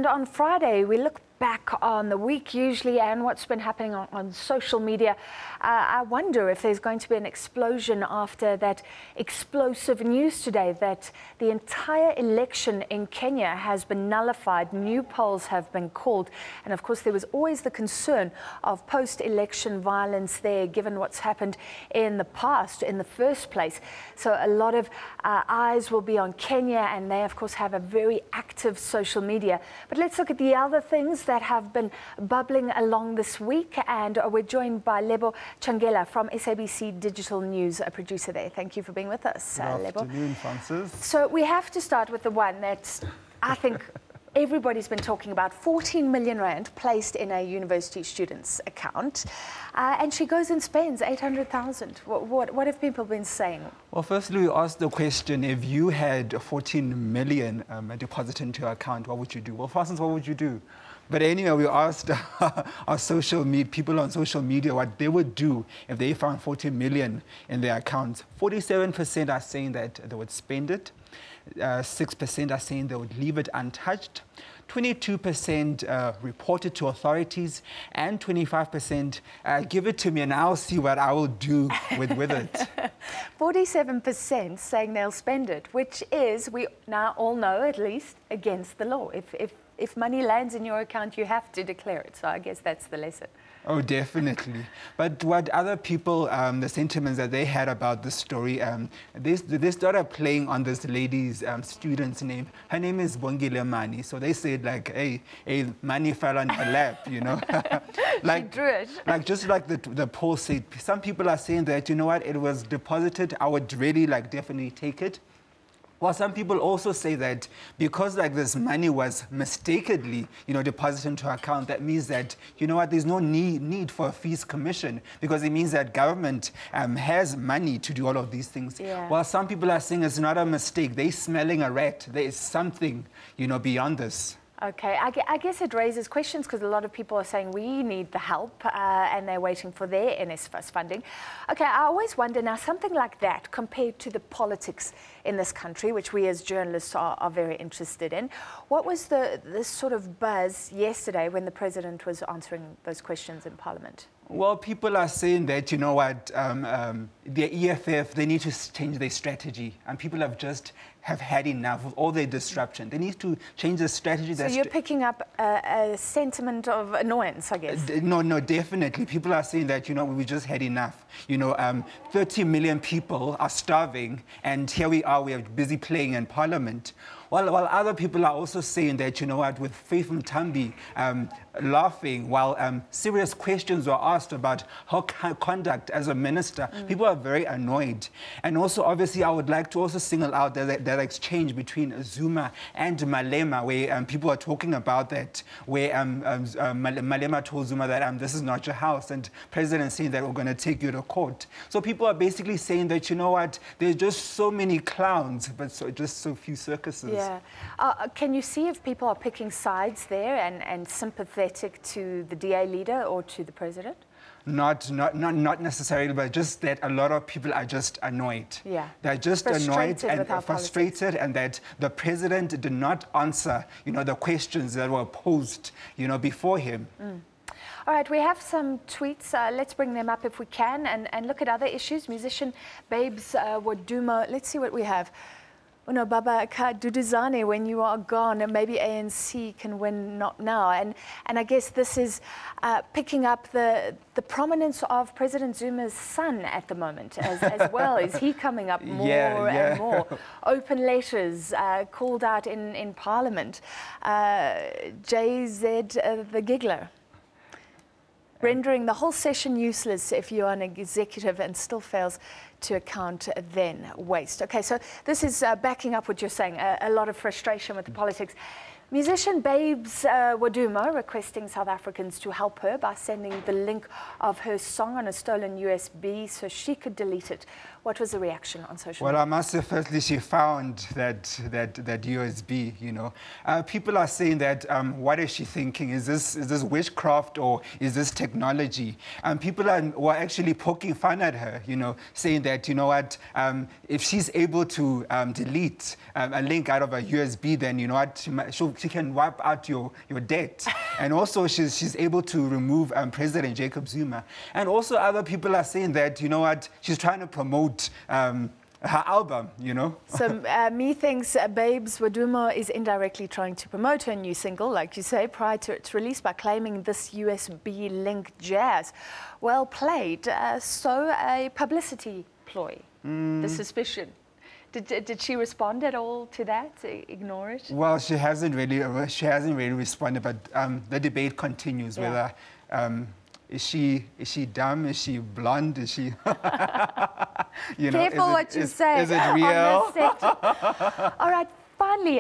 And on Friday, we look back on the week usually and what's been happening on social media. I wonder if there's going to be an explosion after that explosive news today that the entire election in Kenya has been nullified. New polls have been called. And of course, there was always the concern of post-election violence there, given what's happened in the past in the first place. So a lot of eyes will be on Kenya, and they, of course, have a very active social media. But let's look at the other things that have been bubbling along this week, and we're joined by Lebo Tshangela from SABC Digital News, a producer there. Thank you for being with us, Good Lebo. afternoon, Francis. So we have to start with the one that I think everybody's been talking about. 14 million rand placed in a university student's account, and she goes and spends 800,000. What have people been saying? Well, firstly, we asked the question, if you had 14 million deposited into your account, what would you do? Well, Francis, what would you do? But anyway, we asked our people on social media what they would do if they found 14 million in their accounts. 47% are saying that they would spend it. 6% are saying they would leave it untouched. 22% report it to authorities, and 25% give it to me and I'll see what I will do with it. 47% saying they'll spend it, which is, we now all know, at least, against the law. If money lands in your account, you have to declare it. So I guess that's the lesson. Oh, definitely. But what other people, the sentiments that they had about this story, they started playing on this lady's student's name. Her name is Bongile Mani. So they said, like, hey, money fell on her lap, you know. She drew it. Like, just like the poll said, some people are saying that, you know what, it was deposited, I would really, definitely take it. Well, some people also say that because this money was mistakenly, deposited into her account, that means that, you know what, there's no need for a fees commission, because it means that government has money to do all of these things. Yeah. Well, some people are saying it's not a mistake. They're smelling a rat. There is something, beyond this. Okay, I guess it raises questions because a lot of people are saying we need the help and they're waiting for their NSFAS funding. Okay, I always wonder now, something like that compared to the politics in this country, which we as journalists are very interested in. What was the sort of buzz yesterday when the President was answering those questions in Parliament? Well, people are saying that, you know what, the EFF, they need to change their strategy. And people have had enough of all their disruption. They need to change the strategy. So you're picking up a sentiment of annoyance, I guess. No, definitely. People are saying that, we just had enough. 30 million people are starving, and here we are, we're busy playing in Parliament. While other people are also saying that, you know what, with Faith Mtambi laughing while serious questions were asked about her conduct as a minister, people are very annoyed. And also, obviously, I would like to also single out that exchange between Zuma and Malema, where people are talking about that, where Malema told Zuma that this is not your house, and President saying that we're going to take you to court. So people are basically saying that, you know what, there's just so many clowns, but just so few circuses. Yeah. Can you see if people are picking sides there and sympathetic to the DA leader or to the President? Not necessarily, but just that a lot of people are just annoyed. Yeah. They're just annoyed and frustrated, and that the President did not answer, the questions that were posed, before him. All right, we have some tweets. Let's bring them up if we can and look at other issues. Musician Babes Wadumo. Let's see what we have. No, Baba Duduzane, when you are gone, and maybe ANC can win not now. And I guess this is picking up the prominence of President Zuma's son at the moment as well. Is he coming up more and more? Open letters called out in Parliament. JZ the Giggler. Rendering the whole session useless if you're an executive and still fails to account then waste. Okay, so this is backing up what you're saying, a lot of frustration with the politics. Musician Babes Wadumo requesting South Africans to help her by sending the link of her song on a stolen USB so she could delete it. What was the reaction on social Well, media? I must say, firstly, she found that USB, you know. People are saying that, what is she thinking? Is this witchcraft or is this technology? People were actually poking fun at her, you know, saying that, you know what, if she's able to delete a link out of a USB, then, you know what, she can wipe out your debt. And also, she's able to remove President Jacob Zuma. And also, other people are saying that, you know what, she's trying to promote her album, you know. So me thinks Babes Wodumo is indirectly trying to promote her new single, like you say, prior to its release by claiming this USB link jazz. Well played. So a publicity ploy, the suspicion. Did she respond at all to that? Ignore it? Well, she hasn't really responded, but the debate continues whether is she dumb? Is she blonde? Is she? You know, Careful what you say. Is it real? On this set. All right. Finally,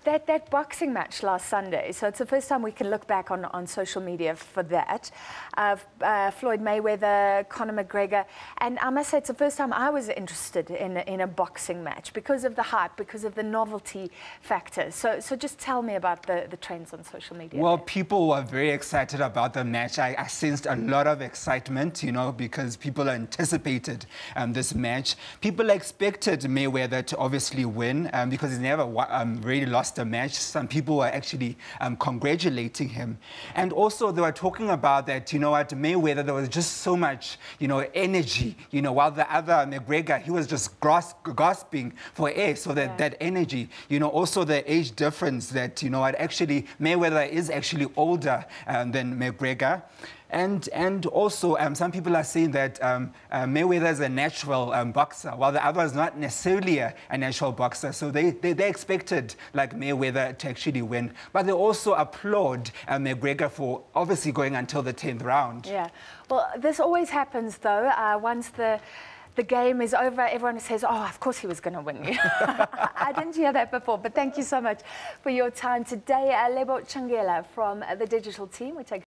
that boxing match last Sunday. So it's the first time we can look back on social media for that. Floyd Mayweather, Conor McGregor. And I must say it's the first time I was interested in a boxing match because of the hype, because of the novelty factor. So just tell me about the trends on social media. Well, people were very excited about the match. I sensed a lot of excitement, you know, because people anticipated this match. People expected Mayweather to obviously win because he's never really lost a match. Some people were actually congratulating him. And also they were talking about that, you know what, Mayweather, there was just so much, you know, energy, you know, while the other McGregor, he was just gasping for air. So that energy, you know, also the age difference that, you know what, actually Mayweather is actually older than McGregor. And also, some people are saying that Mayweather is a natural boxer, while the other is not necessarily a natural boxer. So they expected, like, Mayweather to actually win. But they also applaud McGregor for obviously going until the 10th round. Yeah. Well, this always happens, though. Once the game is over, everyone says, oh, of course he was going to win. I didn't hear that before, but thank you so much for your time today. Lebo Tshangela from the digital team. We take